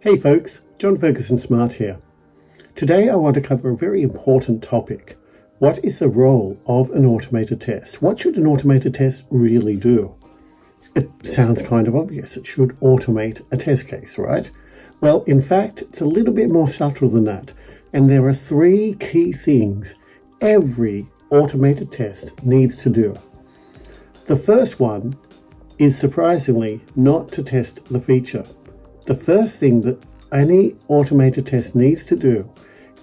Hey folks, John Ferguson Smart here. Today I want to cover a very important topic. What is the role of an automated test? What should an automated test really do? It sounds kind of obvious. It should automate a test case, right? Well, in fact, it's a little bit more subtle than that. And there are three key things every automated test needs to do. The first one is surprisingly not to test the feature. The first thing that any automated test needs to do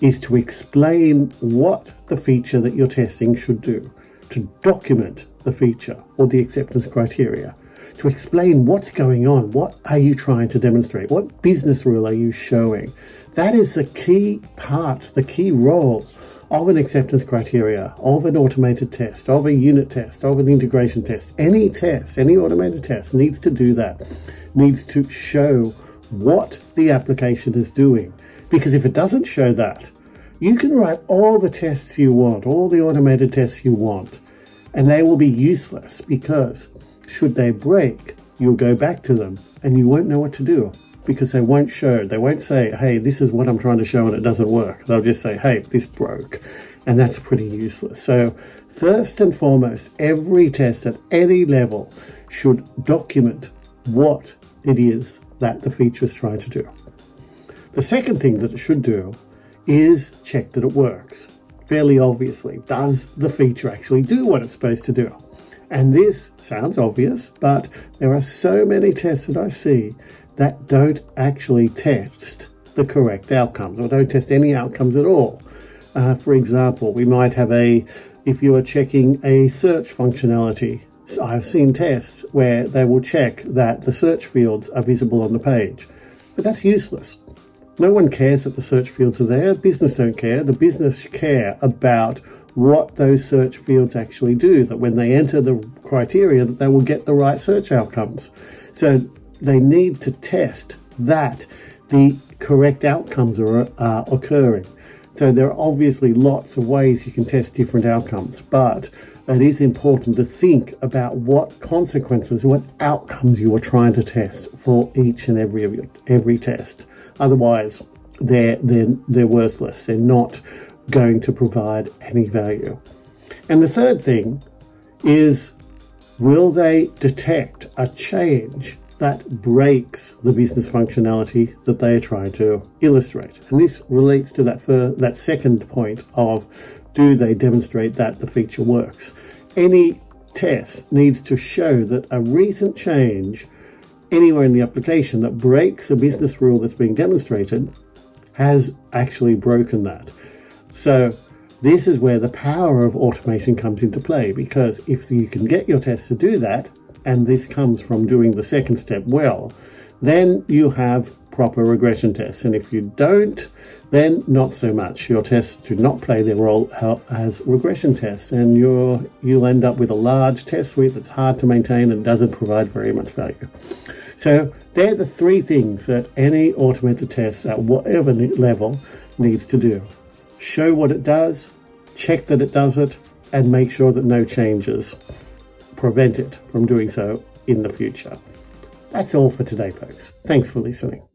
is to explain what the feature that you're testing should do, to document the feature or the acceptance criteria, to explain what's going on, what are you trying to demonstrate, what business rule are you showing. That is the key part, the key role of an acceptance criteria, of an automated test, of a unit test, of an integration test. Any test, any automated test needs to do that, needs to show what the application is doing. Because if it doesn't show that, you can write all the tests you want, all the automated tests you want, and they will be useless because should they break, you'll go back to them and you won't know what to do because they won't show, they won't say, hey, this is what I'm trying to show and it doesn't work. They'll just say, hey, this broke. And that's pretty useless. So first and foremost, every test at any level should document what it is that the feature is trying to do. The second thing that it should do is check that it works. Fairly obviously, does the feature actually do what it's supposed to do? And this sounds obvious, but there are so many tests that I see that don't actually test the correct outcomes or don't test any outcomes at all. For example, we might have if you are checking a search functionality, I've seen tests where they will check that the search fields are visible on the page, but that's useless. No one cares that the search fields are there. Business don't care. The business care about what those search fields actually do, that when they enter the criteria that they will get the right search outcomes. So they need to test that the correct outcomes are occurring. So there are obviously lots of ways you can test different outcomes, but it is important to think about what consequences, what outcomes you are trying to test for each and every test. Otherwise, they're worthless. They're not going to provide any value. And the third thing is, will they detect a change that breaks the business functionality that they are trying to illustrate? And this relates to that second point of, do they demonstrate that the feature works? Any test needs to show that a recent change anywhere in the application that breaks a business rule that's being demonstrated has actually broken that. So this is where the power of automation comes into play, because if you can get your test to do that, and this comes from doing the second step well, then you have proper regression tests. And if you don't, then not so much. Your tests do not play their role as regression tests, and you'll end up with a large test suite that's hard to maintain and doesn't provide very much value. So they're the three things that any automated test at whatever level needs to do. Show what it does, check that it does it, and make sure that no changes prevent it from doing so in the future. That's all for today, folks. Thanks for listening.